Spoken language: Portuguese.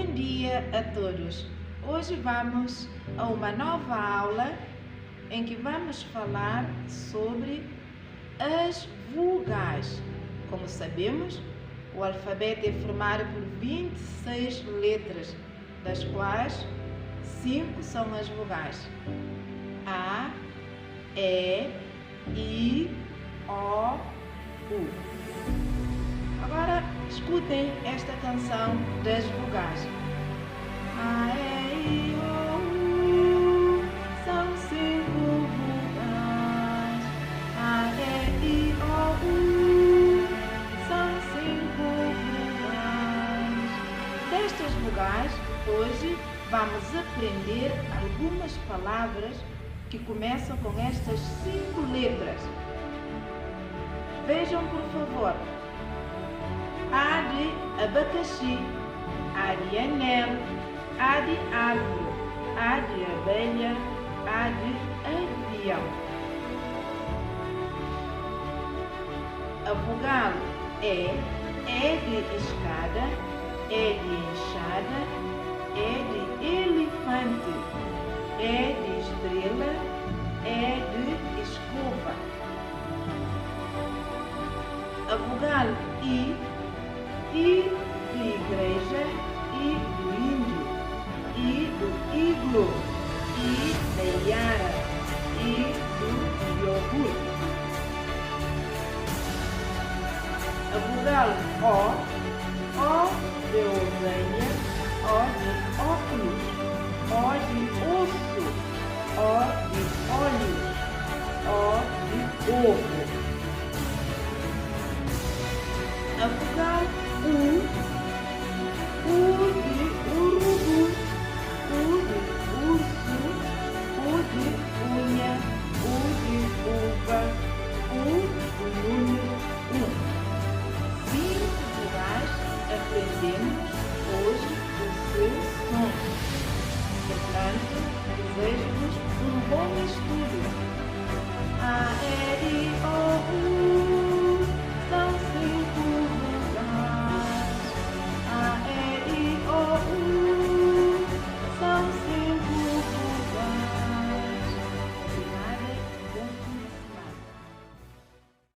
Bom dia a todos! Hoje vamos a uma nova aula em que vamos falar sobre as vogais. Como sabemos, o alfabeto é formado por 26 letras, das quais 5 são as vogais: A, E, I, O, U. Agora escutem esta canção das vogais. A, E, I, O, U são 5 vogais. A, E, I, O, U são 5 vogais. Destas vogais, hoje vamos aprender algumas palavras que começam com estas 5 letras. Vejam, por favor. A de abacaxi, A de anel, A de árvore, A de abelha, A de avião. A vogal é de escada, E de enxada, E de elefante, E de estrela, E de escova. A vogal I de igreja,